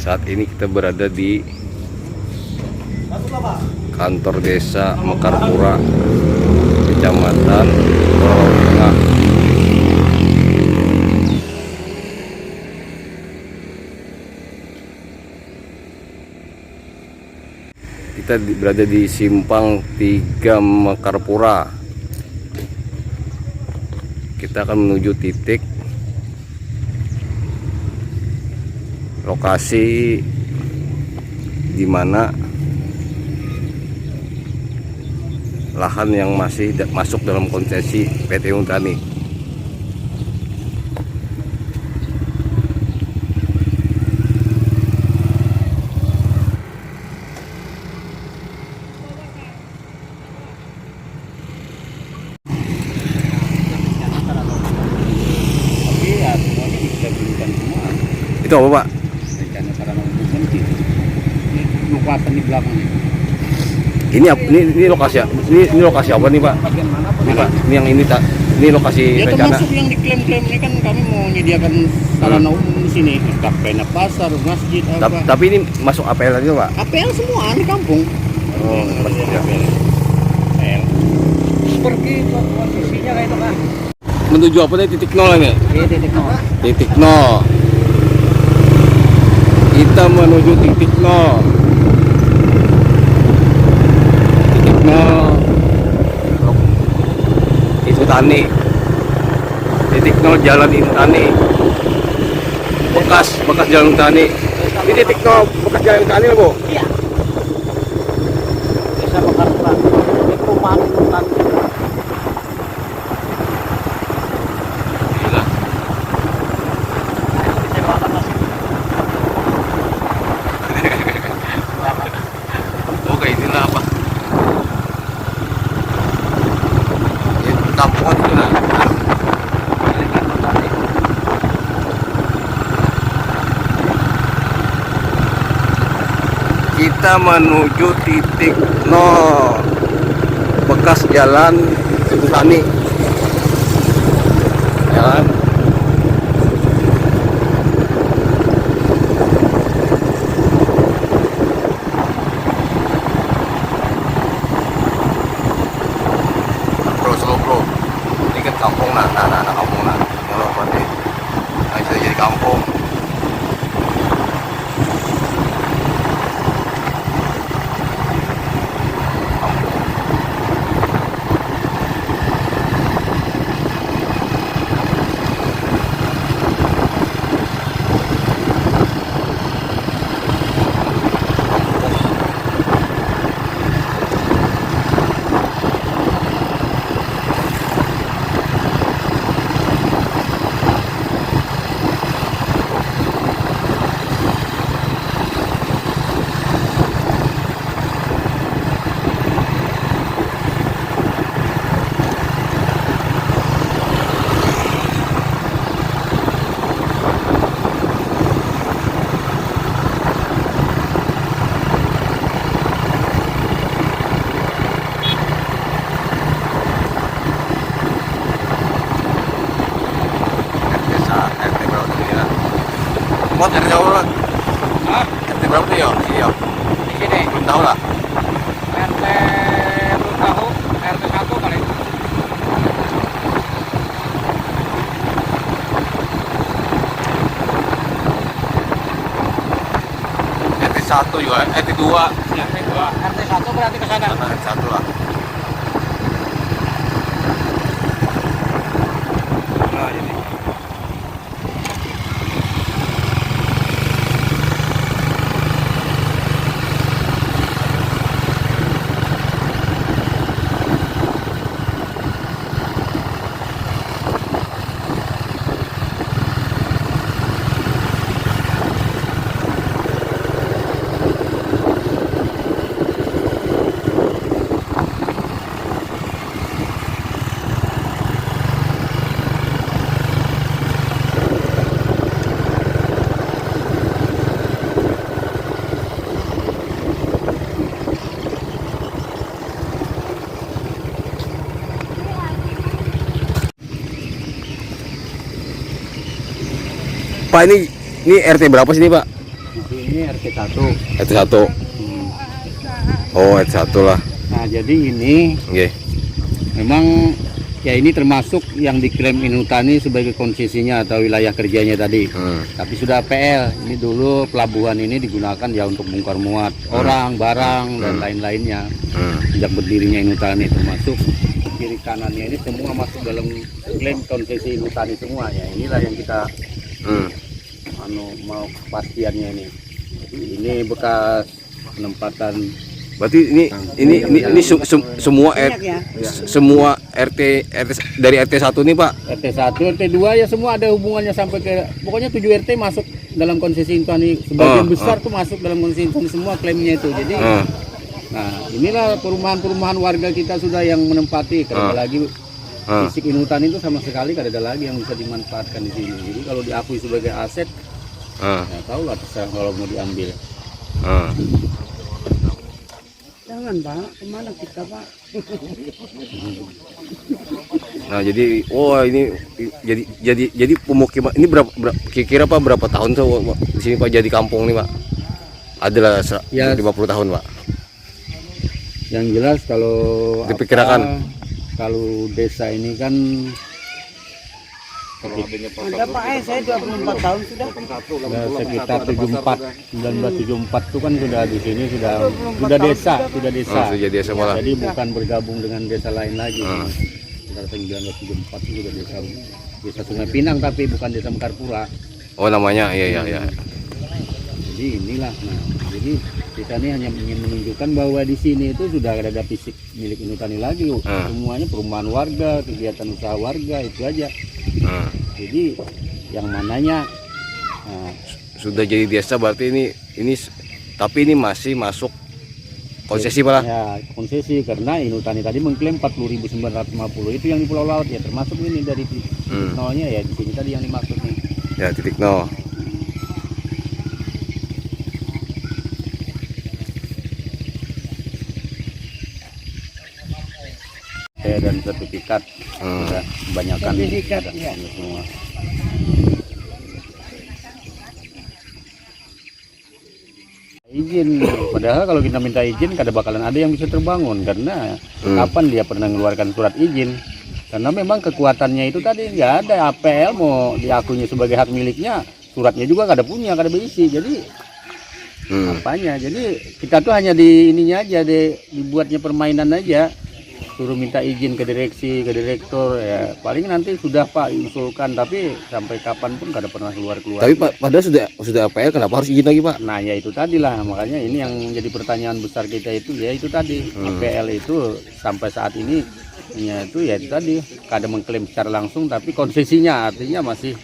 Saat ini kita berada di kantor desa Mekarpura, Kecamatan Roro Tengah. Kita berada di Simpang 3 Mekarpura. Kita akan menuju titik lokasi di mana lahan yang masih masuk dalam konsesi PT Untani. Itu apa, Pak? Rencana sarana umum nanti luasan di belakang. Ini lokasi ini lokasi apa nih, Pak? Bagian mana, Pak? Ini, Pak, ini yang ini tak ini lokasi Ya rencana. termasuk yang diklaim-klaim ini kan kami mau menyediakan sarana umum di sini, pena pasar, masjid, apa. Tapi ini masuk APL aja, Pak. APL semua di kampung. Oh, masuk ya. APL. Pergi ke posisinya kayak itu kan. Menuju apa nih, titik nol ini? Iya, titik nol. Titik nol. Kita menuju titik nol. Titik nol. Itu Tani. Titik nol Jalan Intani. Bekas Jalan Intani. Ini titik nol bekas Jalan Intani loh, Bu. Iya. Desa Mekarpura. Ini perumahan Intan. Oke, inilah apa? Ini kampungan itu lah. Kita menuju titik nol bekas jalan Tani, ya kan? Bro, ini kan kampung nah kampung nah, kalau berarti nah, sudah jadi kampung. Buat RT berapa? Hah? RT berapa tuh ya? Iya. Di sini. Belum tahu lah. RT belum tahu, RT 1 paling. RT 1 juga, RT 2. RT 2. RT 1 berarti ke sana. RT 1 lah. Nah, ini. Pak, ini RT berapa sih ini, Pak? Ini ini RT 1. RT1. Oh, RT1 lah. Nah, jadi ini Oke. memang ya ini termasuk yang diklaim Inhutani sebagai konsesinya atau wilayah kerjanya tadi. Tapi sudah APL. Ini dulu pelabuhan ini digunakan ya untuk bongkar muat orang, barang dan lain-lainnya. Sejak berdirinya Inhutani, termasuk kiri kanannya ini semua masuk dalam klaim konsesi Inhutani semua ya. Inilah yang kita mau kepastiannya ini. Jadi ini bekas penempatan. Berarti ini semua semua RT dari RT1 nih, Pak. RT1, RT2 ya semua ada hubungannya sampai ke pokoknya 7 RT masuk dalam konsesi Inhutani. Sebagian besar tuh masuk dalam konsesi Inhutani semua klaimnya itu. Jadi nah, inilah perumahan-perumahan warga kita sudah yang menempati. Karena lagi fisik Inhutani itu sama sekali tidak ada lagi yang bisa dimanfaatkan di sini. Jadi kalau diakui sebagai aset, ya tahu lah terserah kalau mau diambil. Jangan Pak, kemana kita Pak? Nah, jadi ini jadi pemukiman ini kira-kira Pak berapa tahun tuh di sini Pak jadi kampung nih, Pak? Adalah 50 tahun, Pak. Yang jelas kalau diperkirakan kalau desa ini kan Ada Pak, saya 24 tahun sudah. Sekitar 1974 itu kan sudah di sini sudah desa. Sudah desa malah. Jadi bukan bergabung dengan desa lain lagi. Sekitar 1974 itu sudah desa Sungai Pinang tapi bukan desa Mekarpura. Oh, namanya iya. Jadi inilah. Nah, jadi kita ini hanya ingin menunjukkan bahwa di sini itu sudah ada fisik milik Inhutani lagi. Semuanya perumahan warga, kegiatan usaha warga itu aja. Jadi yang mananya sudah jadi desa berarti ini tapi ini masih masuk konsesi malah. Ya, konsesi karena Inhutani tadi mengklaim 40.950 itu yang di Pulau Laut ya, termasuk ini dari titik nolnya ya di sini tadi yang dimaksud nih. Ya, titik nol. Dan sertifikat sudah kebanyakan Sertifikat, ya. semua. Izin, padahal kalau kita minta izin kada bakalan ada yang bisa terbangun karena kapan dia pernah mengeluarkan surat izin, karena memang kekuatannya itu tadi nggak ada. APL mau diakuinya sebagai hak miliknya, suratnya juga kada punya, kada berisi, jadi apanya, jadi kita tuh hanya di ininya aja, dibuatnya permainan aja, suruh minta izin ke direksi, ke direktur ya, paling nanti sudah Pak usulkan, tapi sampai kapan pun kada pernah keluar. Tapi Pak, padahal sudah APL, kenapa harus izin lagi, Pak? Nah ya itu tadilah, makanya ini yang jadi pertanyaan besar kita itu ya itu tadi. APL itu sampai saat ini ya itu tadi kada mengklaim secara langsung, tapi konsesinya artinya masih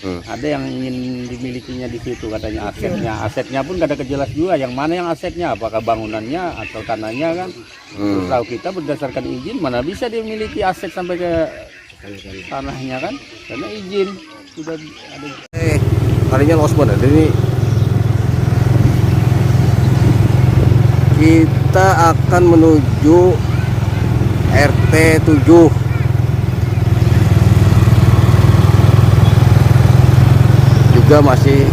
ada yang ingin dimilikinya di situ katanya. Asetnya pun kada kejelas juga yang mana yang asetnya, apakah bangunannya atau tanahnya kan. Tahu kita berdasarkan izin mana bisa dia memiliki aset sampai ke tanahnya kan, karena izin sudah ada. Kalinya Osman ada ini. Kita akan menuju RT 7. Juga masih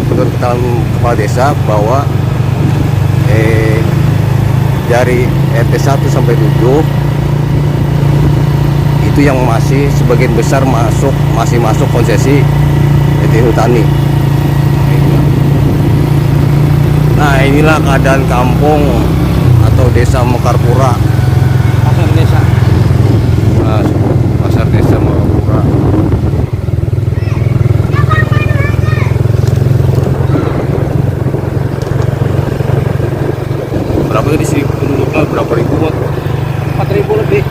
menurut keterangan kepala desa bahwa dari RT 1 sampai 7 itu yang masih sebagian besar masih masuk konsesi Inhutani. Nah, inilah keadaan kampung atau desa Mekarpura. Pasar desa. Nah, pasar desa Mekarpura. Berapa di sini penduduknya, berapa ribu, Bang? 4.000 lebih.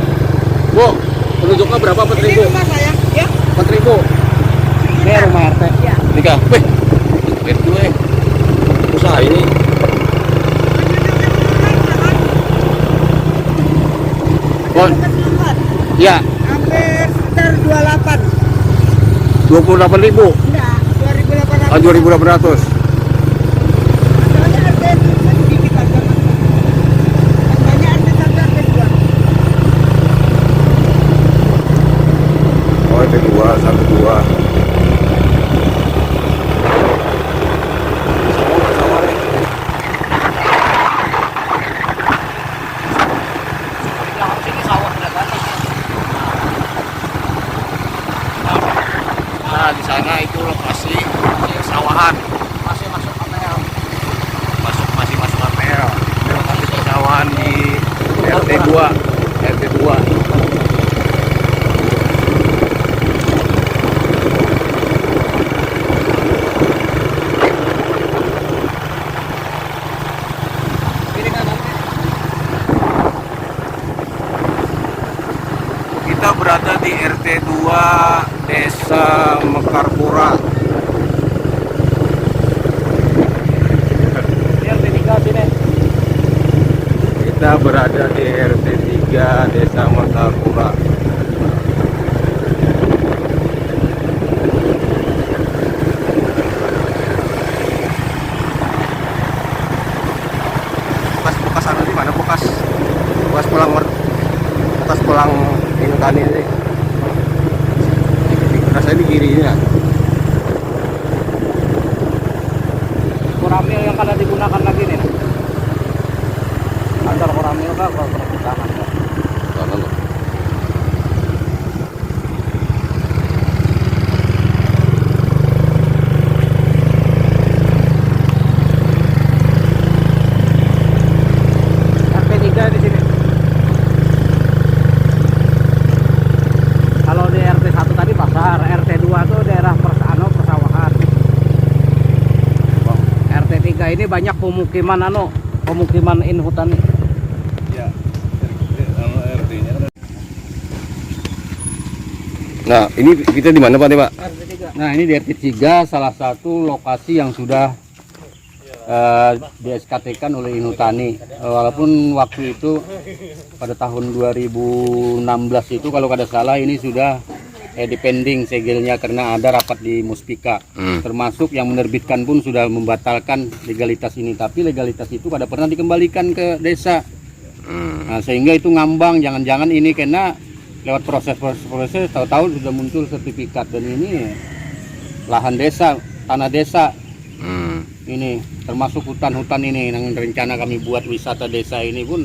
Bu, penduduknya berapa? 4.000? Rumah saya, ya. 4.000. Ini rumah RT. Ya. Nikah. Wih, lihat gue. Usaha ini. Bon. Ya. Hampir sekitar 28. 28.000. Enggak, 2.800. Ah, 2.800. Soalnya RT itu sedikit aja, Mas. Banyak RT 1, RT 2. Oh, RT 2, 1, 2. sana itu lokasi persawahan. Masih masuk KPL. Masih masuk APL. Lokasi persawahan di RT2. Kita berada di RT2 Desa Mekarpura. RT3 sini. Kita berada di RT3 Desa Mekarpura. Bekas anu di mana? Bekas pulang ini tani ini. Rasanya di kiri ini ya. Koramil yang kada digunakan lagi nih. Antar koramil kah kalau perputaran. Kanan loh. RT3 di sini. Kalau di RT1 tadi pasar, RT2 itu daerah persawahan. RT3 ini banyak pemukiman inhutani. Nah, ini kita di mana Pak nih Pak? Nah, ini di RT3 salah satu lokasi yang sudah di SKT-kan oleh Inhutani. Walaupun waktu itu pada tahun 2016 itu kalau kada salah ini sudah dipending segelnya karena ada rapat di Muspika. Termasuk yang menerbitkan pun sudah membatalkan legalitas ini, tapi legalitas itu kada pernah dikembalikan ke desa. Nah, sehingga itu ngambang, jangan-jangan ini kena lewat proses tahu-tahu sudah muncul sertifikat, dan ini lahan desa, tanah desa. Ini termasuk hutan-hutan ini yang rencana kami buat wisata desa ini pun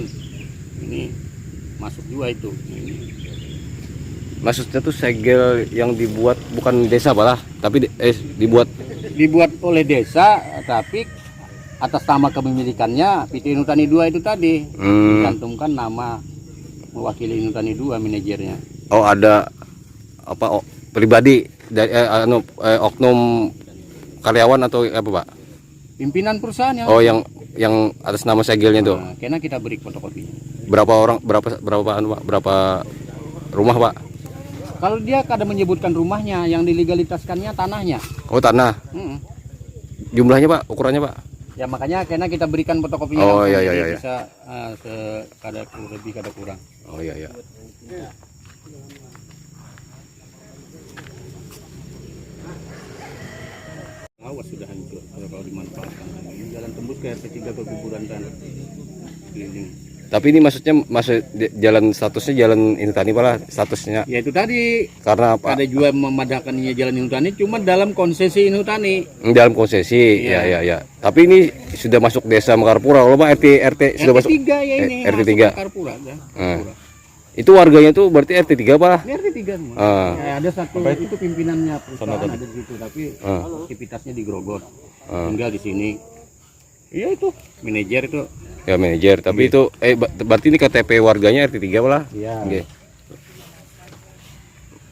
ini masuk juga itu. Maksudnya tuh segel yang dibuat bukan desa malah, tapi dibuat oleh desa, tapi atas nama kepemilikannya PT Inhutani 2 itu tadi. Dicantumkan nama mewakili Inhutani 2 manajernya. Oh, ada apa pribadi dari oknum karyawan atau apa Pak? Pimpinan perusahaannya. Oh, yang atas nama segelnya tuh. Nah, kena kita beri fotokopi. Berapa orang, berapa Pak? Berapa rumah Pak? Kalau dia kada menyebutkan rumahnya, yang dilegalitaskannya tanahnya. Oh, tanah. Jumlahnya Pak, ukurannya Pak? Ya makanya kena kita berikan fotokopinya. Oh langsung, iya jadi iya. Bisa kada lebih kada kurang. Oh iya. Awas sudah hancur kalau dimanfaatkan. Ini jalan tembus ke RT3 ke kuburan tanah. Keliling. Tapi ini maksudnya jalan statusnya jalan Inhutani Pak lah statusnya. Ya itu tadi. Karena apa? Ada juga memadahkannya jalan Inhutani, cuma dalam konsesi Inhutani. Dalam konsesi. Iya. Ya. Tapi ini sudah masuk desa Mekarpura. Kalau Pak RT sudah masuk. RT3 ya ini. RT3. Mekarpura. Itu warganya tuh berarti RT3 Pak? RT3 semua. Ya, ada satu itu pimpinannya perusahaan ada di situ, tapi aktivitasnya di Grogol. Tinggal di sini. Iya itu manajer itu. Ya manajer, tapi itu berarti ini KTP warganya RT3 Pak lah? Iya. Okay.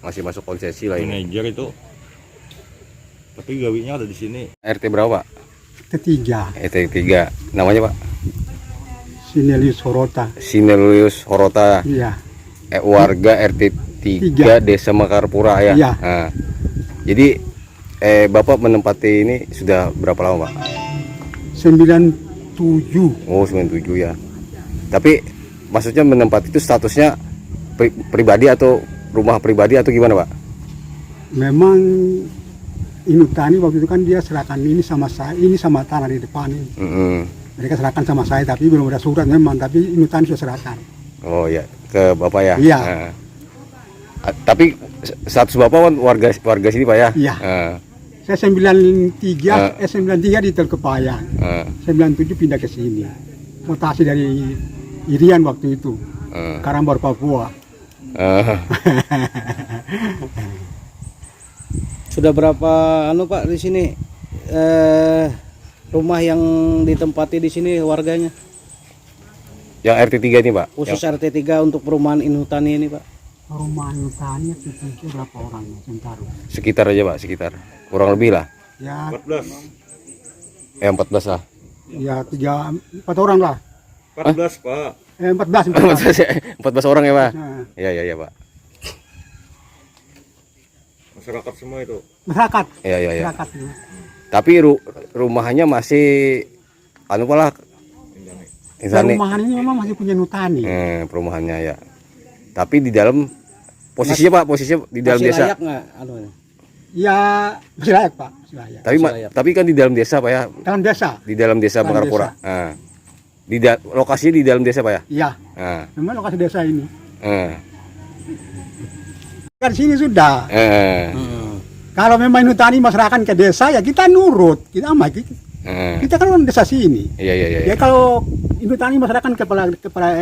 Masih masuk konsesi lah ini. Manajer itu. Tapi gawinya ada di sini. RT berapa Pak? Ketiga, RT3. Namanya Pak? Sinelius Horota. Sinelius Horota. Iya. Warga RT3 Desa Mekarpura ya. Iya. Nah, jadi Bapak menempati ini sudah berapa lama Pak? 97. Oh 97 ya. Tapi maksudnya menempati itu statusnya pribadi atau rumah pribadi atau gimana Pak? Memang Inhutani waktu itu kan dia serahkan ini sama saya, ini sama tanah di depan ini. Mereka serahkan sama saya, tapi belum ada surat memang, tapi Inhutani sudah serahkan. Oh ya, ke Bapak ya? Iya. Nah. Tapi status Bapak kan warga sini Pak ya? Iya. Saya 93 di Telkepayang. 97 pindah ke sini. Mutasi dari Irian waktu itu. Karambor Papua. Sudah berapa Pak di sini rumah yang ditempati di sini warganya? Yang RT 3 ini Pak. Khusus RT 3 untuk perumahan Inhutani ini Pak. Perumahan Inutani itu berapa orang sebentar? Sekitar aja Pak, sekitar. Kurang lebih lah. Ya, 14. 14 lah. ya 4 orang lah. 14 Pak. 14. 14 orang ya Pak. Nah, Iya Pak. Masyarakat semua itu. masyarakat. Iya. Masyarakat. Ya. Tapi rumahnya masih lah Insani. Perumahan ini memang masih punya Inutani. Perumahannya ya. Tapi di dalam posisinya di dalam Masih desa. layak nggak Ya, masih layak Pak, masih layak. Tapi kan di dalam desa Pak ya. Dalam desa. Di dalam desa Dalam Mangkarapura. desa. Nah. Lokasinya di dalam desa Pak ya. Iya, Nah. memang lokasi desa ini. Eh. Kan sini sudah. Hmm. Kalau memang Inutani masyarakat ke desa ya kita nurut, kita amat. Kita kan orang desa sini. Iya. Ya kalau Inutani masyarakat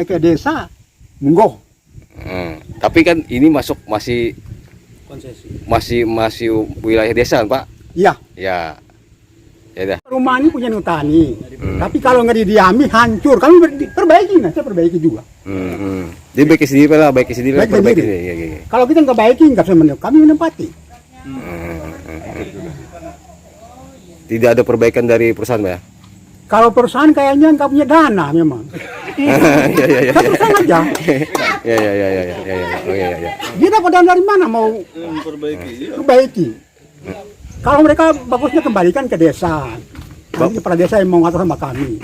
ke desa, monggo. Tapi kan ini masih Konsesi. masih wilayah desa kan, Pak? Iya. Ya. Ya dah. Rumah ini punya Inutani. Tapi kalau nggak didiami hancur. Kami perbaiki, nah saya perbaiki juga. Jadi baik sendiri lah, baik sendiri lah, Baik perbaiki. sendiri. Iya. Kalau kita nggak baiki nggak bisa kami menempati. Tidak ada perbaikan dari perusahaan, Pak ya? Kalau perusahaan kayaknya nggak punya dana memang. Iya. Kita perusahaan aja. Iya. Dia dapat dana dari mana mau perbaiki? Kalau mereka bagusnya kembalikan ke desa. Nanti kepala desa yang mau ngatur sama kami.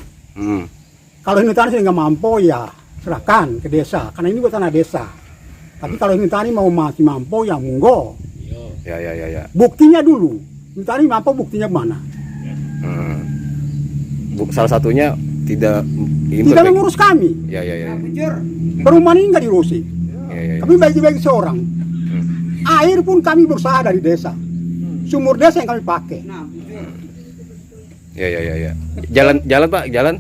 Kalau Inutani sih nggak mampu ya serahkan ke desa. Karena ini buat tanah desa. Tapi kalau Inutani mau masih mampu ya monggo. Ya. Buktinya dulu. Inutani mampu, buktinya mana? Salah satunya tidak Tidak mengurus kami. Ya. Perumahan ini nggak diurusi. Ya. Kami bagi-bagi seorang. Air pun kami berusaha dari desa. Sumur desa yang kami pakai. Ya. Jalan Pak, jalan.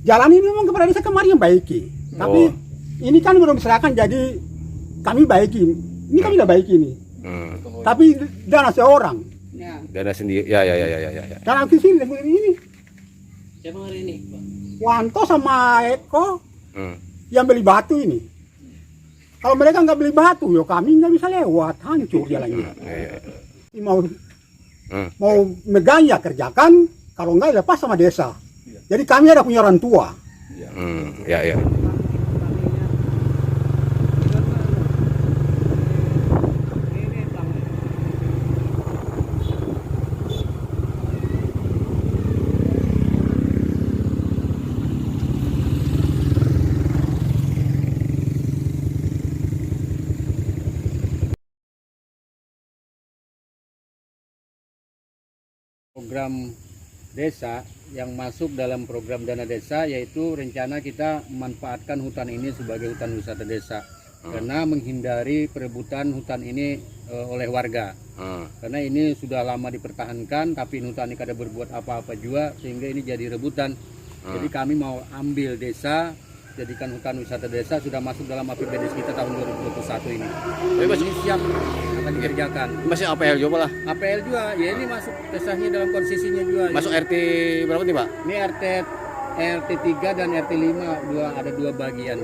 Jalan ini memang kepada desa kemarin yang baiki. Tapi ini kan belum diserahkan jadi kami baiki. Ini kami udah baiki ini. Tapi dana seorang. Dana sendiri. Ya. Dana di sini ini. Siapa hari ini, Pak? Wanto sama Eko yang beli batu ini. Kalau mereka nggak beli batu, ya kami nggak bisa lewat, hancur jalannya. Mau megang ya kerjakan, kalau nggak lepas sama desa. Jadi kami ada punya orang tua. Ya. Program desa yang masuk dalam program dana desa, yaitu rencana kita memanfaatkan hutan ini sebagai hutan wisata desa karena menghindari perebutan hutan ini oleh warga. Karena ini sudah lama dipertahankan tapi hutan ini kada berbuat apa-apa juga sehingga ini jadi rebutan. Jadi kami mau ambil desa, jadikan hutan wisata desa, sudah masuk dalam APBD kita tahun 2021 ini. Ini siap akan dikerjakan. Masih APL juga lah. APL juga, ya ini masuk desanya dalam konsesinya juga. Masuk RT berapa nih Pak? Ini RT 3 dan RT 5 ada dua bagian.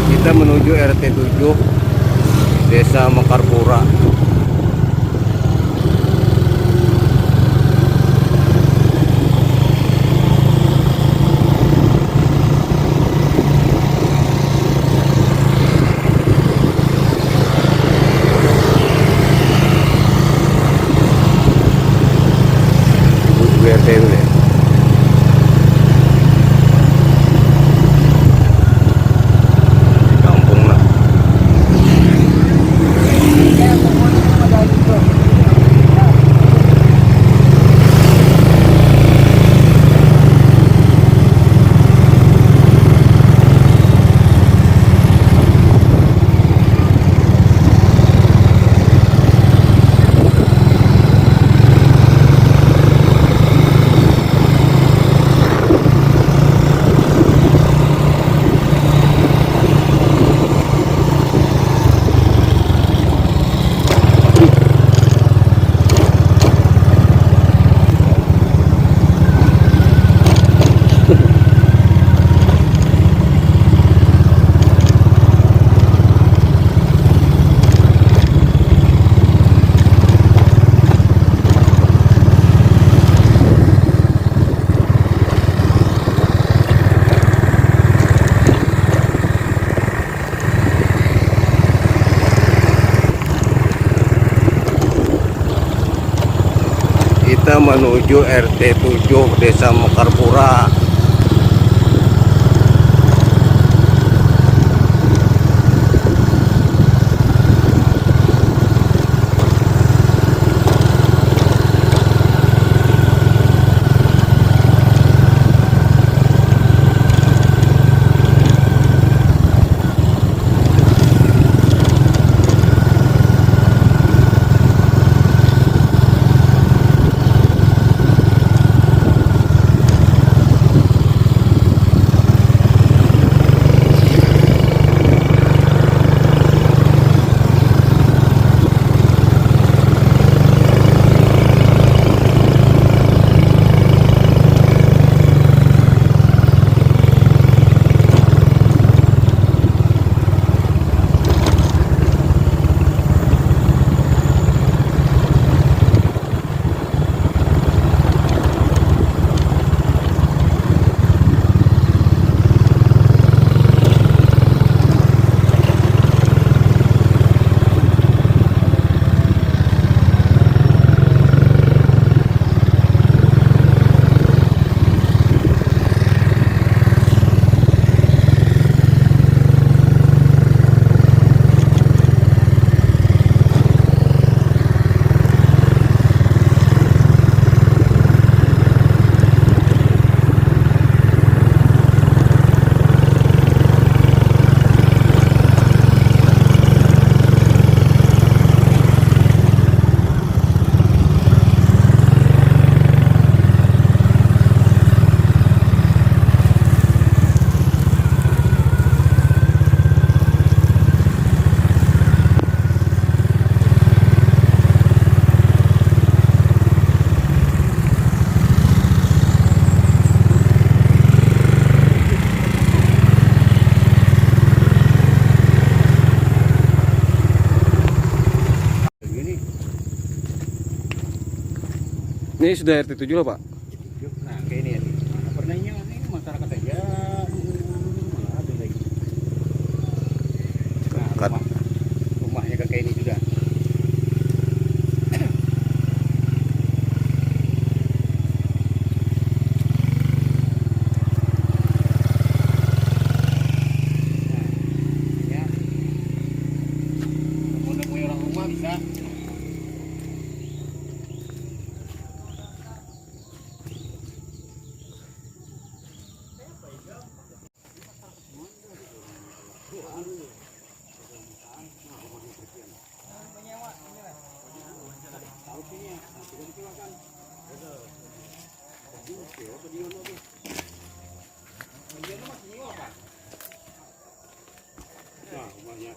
Kita menuju RT 7 Desa Mangkarapura. RT dulu ya. Kampung lah. kita menuju RT 7 Desa Mekarpura. Ini sudah RT 7 loh, Pak. Nah, kayak ini ya. Pernahnya ini masyarakat aja malah ada lagi. Nah, rumahnya kayak ini juga. Nah, ya. Mau nemuin orang rumah bisa. Nah, rumahnya.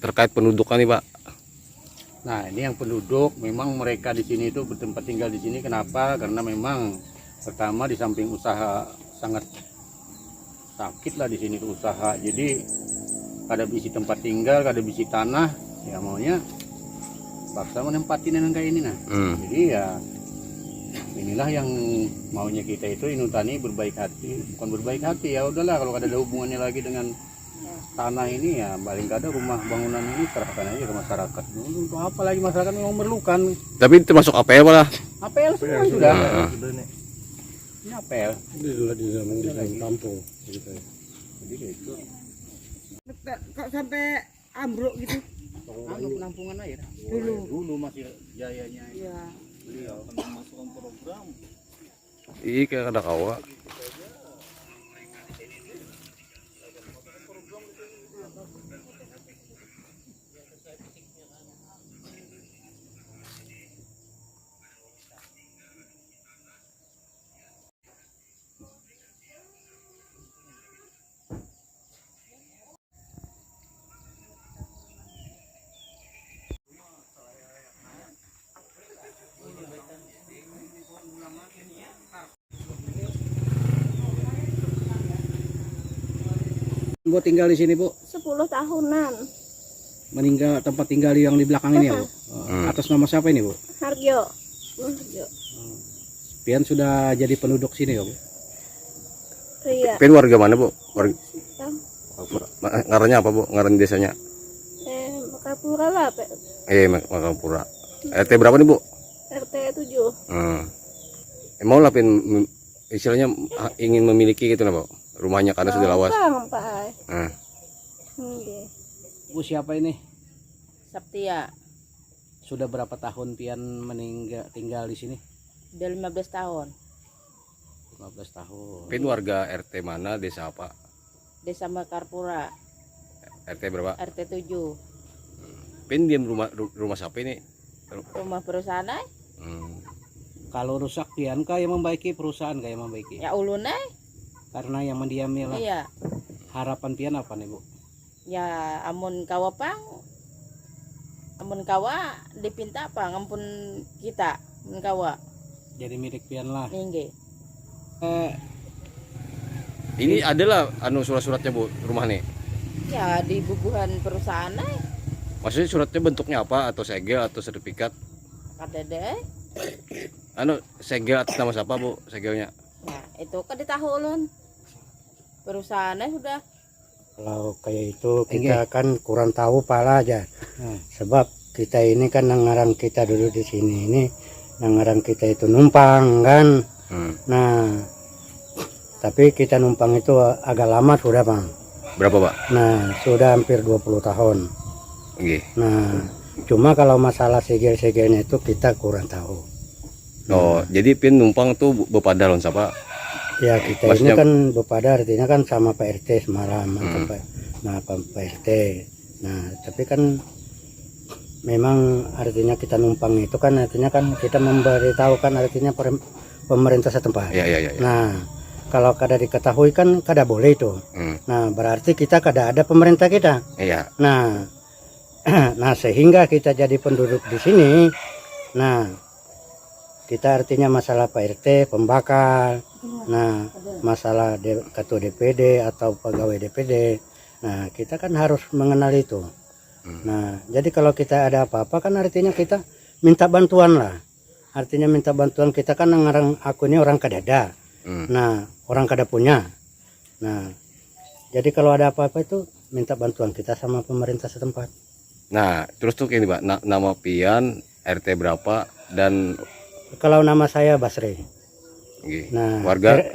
Terkait pendudukan nih, Pak. Nah, ini yang penduduk memang mereka di sini itu bertempat tinggal di sini. Kenapa? Karena memang pertama di samping usaha sangat sakit lah di sini tuh usaha. Jadi kada bisi tempat tinggal, kada bisi tanah, ya maunya paksa menempatin yang kayak ini nah. Jadi ya inilah yang maunya kita itu Inutani berbaik hati, bukan berbaik hati ya udahlah kalau ada hubungannya lagi dengan tanah ini ya paling kada rumah bangunan ini serahkan aja ke masyarakat. Untuk apa lagi masyarakat memang memerlukan. Tapi termasuk APL lah. APL semua sudah. Sudah nih. Ini APL. Ini sudah di dalam kampung. Jadi kayak itu. Kok sampai ambruk gitu? Anu penampungan air. Dulu masih jayanya Iya. beliau kan masukkan program. Iya kayak ada kawa. Bu tinggal di sini Bu, 10 tahunan. meninggal tempat tinggal yang di belakang ini ya Bu. Atas nama siapa ini Bu? Harjo. Harjo. Pian sudah jadi penduduk sini ya Bu. Iya. Pian warga mana bu? Warga Tahu. ngarannya apa bu? Ngaran desanya? Makapura lah, Pak. Makapura. RT berapa nih bu? RT 7. Mau lah Pian istilahnya ingin memiliki gitu nah bu rumahnya karena sudah lawas. Bang, Pak. Nggih. Bu siapa ini? Sabtia, Sudah berapa tahun Pian tinggal di sini? udah 15 tahun. 15 tahun. Pian warga RT mana, desa apa? Desa Mekarpura, RT berapa? RT 7. Pian diam rumah siapa ini? Rumah perusahaan ay? Kalau rusak Pian kah yang membaiki, perusahaan kah yang membaiki? Ya ulun ay? Karena yang mendiami lah. Iya. Harapan Pian apa nih Bu? Ya amun kawa pang, amun kawa dipinta apa ngampun kita, amun kawa. Jadi milik Pian lah. Ningge. Ini adalah surat-suratnya bu rumah nih. Ya di bubuhan perusahaan ay. Maksudnya suratnya bentuknya apa? Atau segel atau sertifikat? Kata deh. Segel atas nama siapa bu segelnya? Ya itu kan ditahu ulun. Perusahaannya sudah. Kalau kayak itu kita kan kurang tahu pala aja. Sebab kita ini kan nangarang kita dulu di sini ini nangarang kita itu numpang kan. Nah, tapi kita numpang itu agak lama sudah Bang. Berapa pak? Nah, sudah hampir 20 tahun. Nah, cuma kalau masalah segel-segelnya itu kita kurang tahu. Oh, jadi Pian numpang tuh bepada lawan siapa? Ya kita Maksudnya, ini kan bepada artinya kan sama Pak RT semalam, Pak RT. Nah, tapi kan memang artinya kita numpang itu kan artinya kan kita memberitahu kan artinya pemerintah setempat. Ya. Nah, kalau kada diketahui kan kada boleh itu. Nah, berarti kita kada ada pemerintah kita. Iya. Nah, nah sehingga kita jadi penduduk di sini. Nah, kita artinya masalah Pak RT, pembakar, nah masalah ketua DPD atau pegawai DPD, nah kita kan harus mengenal itu. Nah jadi kalau kita ada apa-apa kan artinya kita minta bantuan lah. Artinya minta bantuan kita kan ngarang aku ini orang kada ada, nah orang kada punya. Nah jadi kalau ada apa-apa itu minta bantuan kita sama pemerintah setempat. Nah terus tuh ini pak, nama Pian, RT berapa dan kalau nama saya Basri. Nah, warga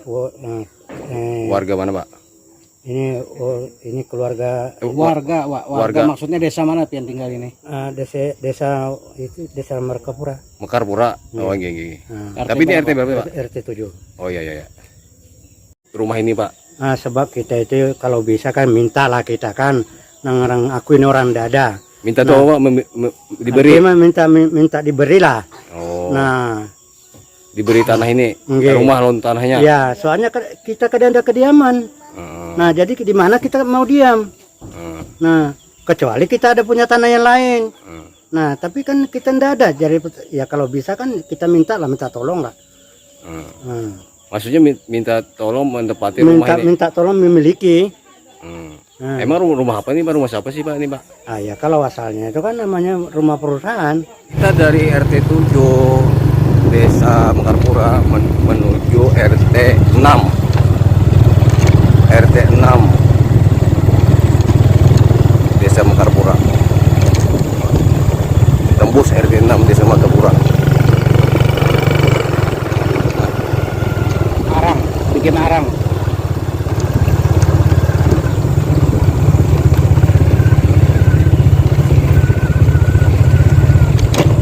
warga mana pak? Ini keluarga warga maksudnya desa mana Pian tinggal ini? Desa itu desa Mekarpura. Mekarpura. Oh gini. Tapi ini RT berapa pak? RT 7. Oh iya. Rumah ini pak? Nah, sebab kita itu kalau bisa kan mintalah kita kan nang aku ini orang dada. Minta tuh pak diberi? Minta diberilah. Oh. Nah, diberi tanah ini, rumah lawan tanahnya. Ya, soalnya kita kadang ada kediaman. Nah, jadi di mana kita mau diam? Nah, kecuali kita ada punya tanah yang lain. Nah, tapi kan kita ndak ada. Jadi ya kalau bisa kan kita minta tolong lah. Maksudnya minta tolong menempati rumah ini. Minta tolong memiliki. Emang rumah apa nih pak? Rumah siapa sih pak ini pak? Ya kalau asalnya itu kan namanya rumah perusahaan. Kita dari RT 7 Desa Mekarpura menuju RT 6. RT 6 Desa Mekarpura. Tembus RT 6 Desa Mekarpura. Arang, bikin arang.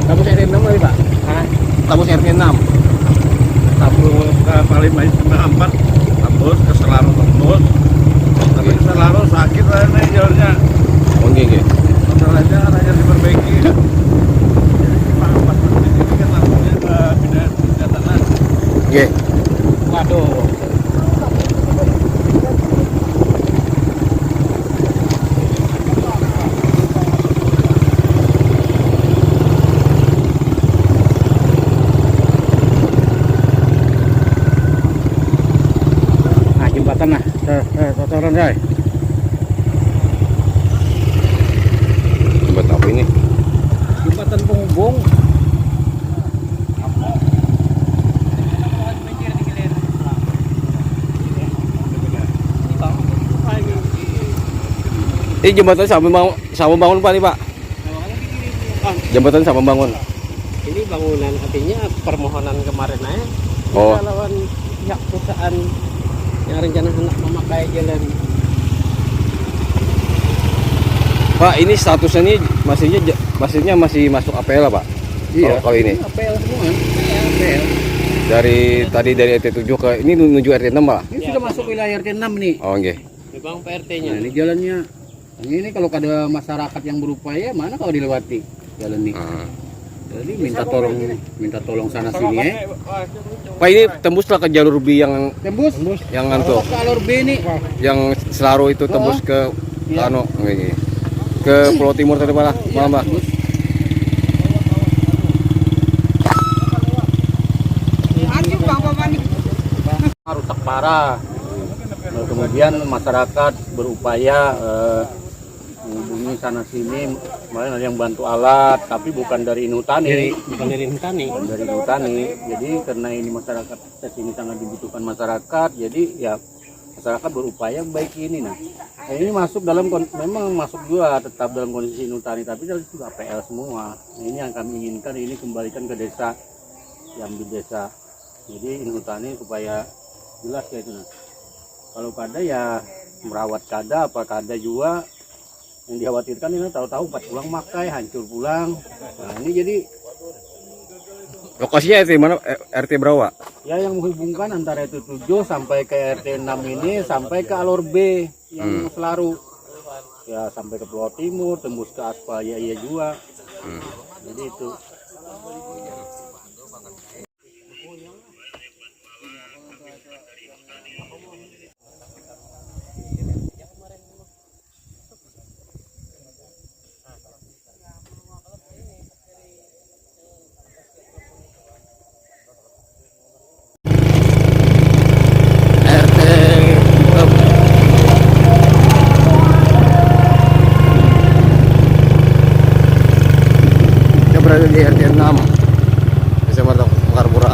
Tembus RT 6 lagi pak? Tembus RT 6. Tembus ke paling baik 4 tembus ke Selaru tembus. Tapi Selaru sakit lah ini jalurnya. Oh iya. Masalahnya hanya diperbaiki. Jadi Pak ini kan langsungnya ke pindah tanah. Iya. Waduh. Kotoran Ray. Buat apa ini? Jembatan penghubung. Ini jembatan sama bangun Pak nih Pak. Jembatan sama bangun. Ini bangunan artinya permohonan kemarin aja. Oh. Kita lawan pihak perusahaan yang rencana hendak memakai jalan. Pak, ini statusnya nih maksudnya masih masuk APL Pak? Iya. Kalau ini. APL semua. APL. Tadi dari RT 7 ke ini menuju RT 6 Pak. Ini sudah masuk wilayah RT 6 nih. Oh, oke. Di Bang PRT-nya. Nah, ini jalannya. Ini kalau ada masyarakat yang berupaya mana kalau dilewati jalan ini. Jadi minta tolong sana sini ya. Pak, ini tembuslah ke jalur B yang Tembus. yang antu, Ke alur B nih. yang Selaru itu tembus ke Iya. anu ini. Ke Pulau Timur tadi Pak. Malam Pak. Anjing Bang Paman nih. Rusak parah. Kemudian masyarakat berupaya menghubungi sana sini, kemarin ada yang bantu alat, tapi bukan dari Inhutani. Bukan dari Hutani. Bukan dari Inhutani. Jadi karena ini masyarakat ini sangat dibutuhkan masyarakat, jadi ya masyarakat berupaya baik ini. Nah, ini masuk dalam memang masuk juga tetap dalam kondisi Inhutani, tapi dari itu APL semua. Nah, ini yang kami inginkan, ini kembalikan ke desa, diambil desa. Jadi Inhutani supaya jelas ya itu. Nah, kalau kada ya merawat kada, apa kada juga yang dikhawatirkan ini tahu-tahu pas pulang makai hancur pulang. Nah ini jadi Lokasinya RT mana? RT berapa? ya yang menghubungkan antara itu 7 sampai ke RT 6 ini sampai ke alur B yang Selaru. Ya sampai ke Pulau Timur, tembus ke aspal ya iya juga. Jadi itu. Kita berada di RT 6 Desa Mekarpura.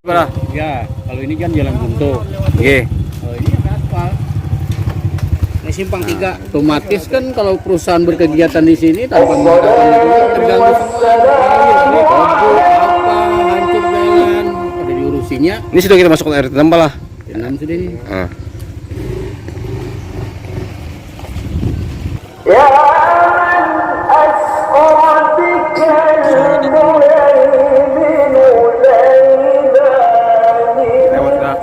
Berapa? Ya, kalau ini kan jalan buntu. Oke. Oh, ini ada aspal. Ini simpang 3. Otomatis kan kalau perusahaan berkegiatan di sini tanpa menggunakan itu terganggu semua. Ini kobok, apa, hancur jalan. Ada diurusinya. Ini sudah kita masuk ke RT 6 lah. 6 sudah ini. Lewat lah.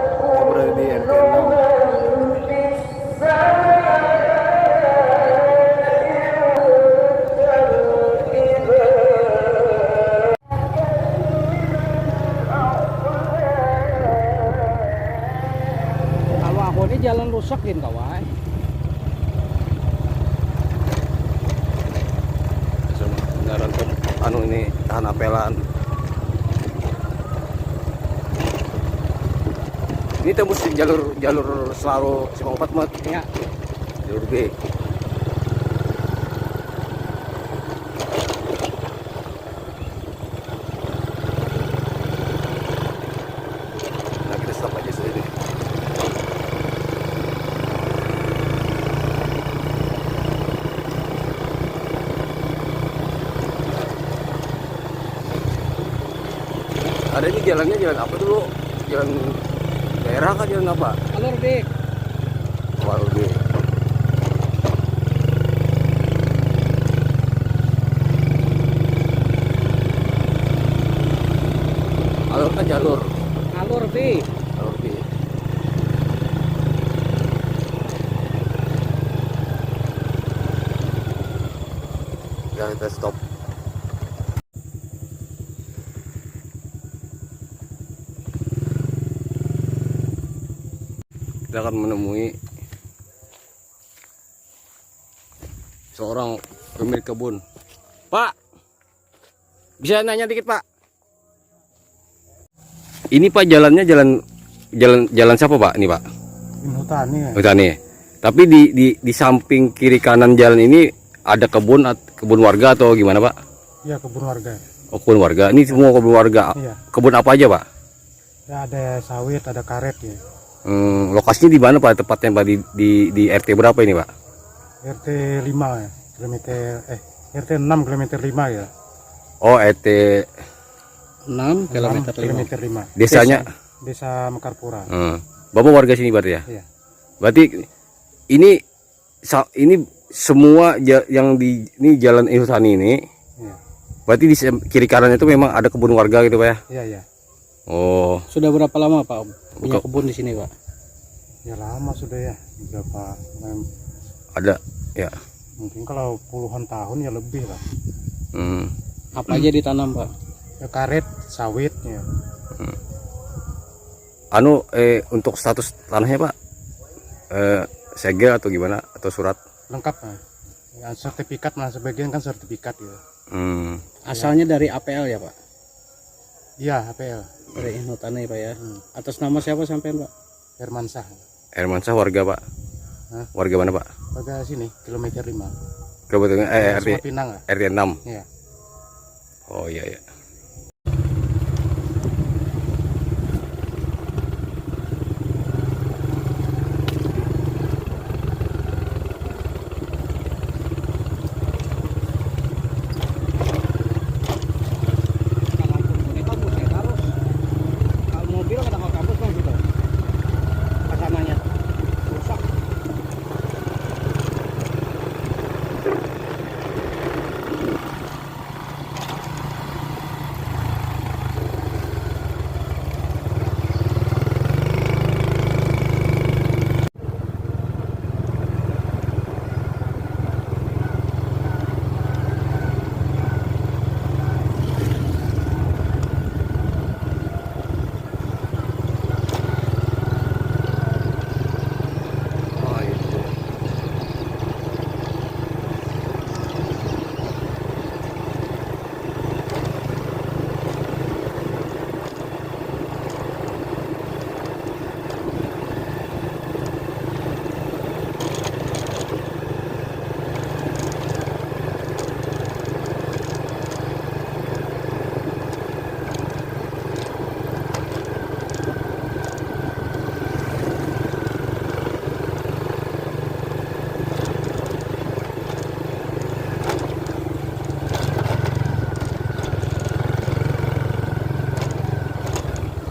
Kita berada di RT 6. Kalau aku ini jalan rusak kan kawan. Beneran tuh, anu ini tahan apelan. Ini tembus di jalur Selaru Simpang 4 Mat. Ya. Jalur B. Nah, kita stop aja sini. Ada ini jalannya jalan apa dulu? Jalan daerah kan jalan apa? Alur B. Jalur B. Alur kan jalur. Alur B. Alur B. kita stop. Kita akan menemui seorang pemilik kebun. Pak, bisa nanya dikit Pak? Ini Pak jalannya jalan siapa Pak? Ini Pak? Hutani ya. Hutani. Tapi di samping kiri kanan jalan ini ada kebun warga atau gimana Pak? Iya, kebun warga. Oh, kebun warga. Ini semua kebun warga. Iya. Kebun apa aja Pak? Ya, ada sawit, ada karet ya. Lokasinya di mana Pak? Tepatnya Pak di RT berapa ini Pak? RT 5 ya. RT 6 kilometer 5 ya. Oh, RT 6 kilometer 5. desanya. Desa Mekarpura. Bapak warga sini berarti ya? Iya. Berarti ini semua yang ini jalan Hutani ini. Iya. Berarti di kiri kanan itu memang ada kebun warga gitu Pak ya? Iya, iya. Oh, Sudah berapa lama Pak punya kebun di sini Pak? Ya lama sudah ya. Berapa? ada ya. Mungkin kalau puluhan tahun ya lebih lah. Apa aja ditanam Pak? Ya karet, sawit ya. Untuk status tanahnya Pak, segel atau gimana atau surat? Lengkap ya. Ya, sertifikat malah sebagian kan sertifikat ya. Asalnya dari APL ya Pak? Iya, APL. Dari Hutani Pak ya. Atas nama siapa sampean Pak? Hermansyah. Hermansyah warga Pak? Hah? Warga mana Pak? Warga sini, kilometer 5. Kebetulan Semua Pinang lah. RT 6. Iya. Oh iya ya.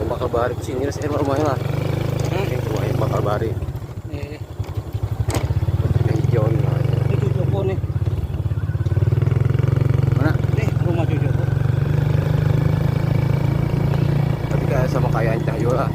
Bakal bari sini saya rumahnya lah. Yang rumahnya bakal bari. Yang hijau nih. Ini cucu nih. Mana? Nih rumah cucu. Tapi kayak sama kayak Ancah juga lah.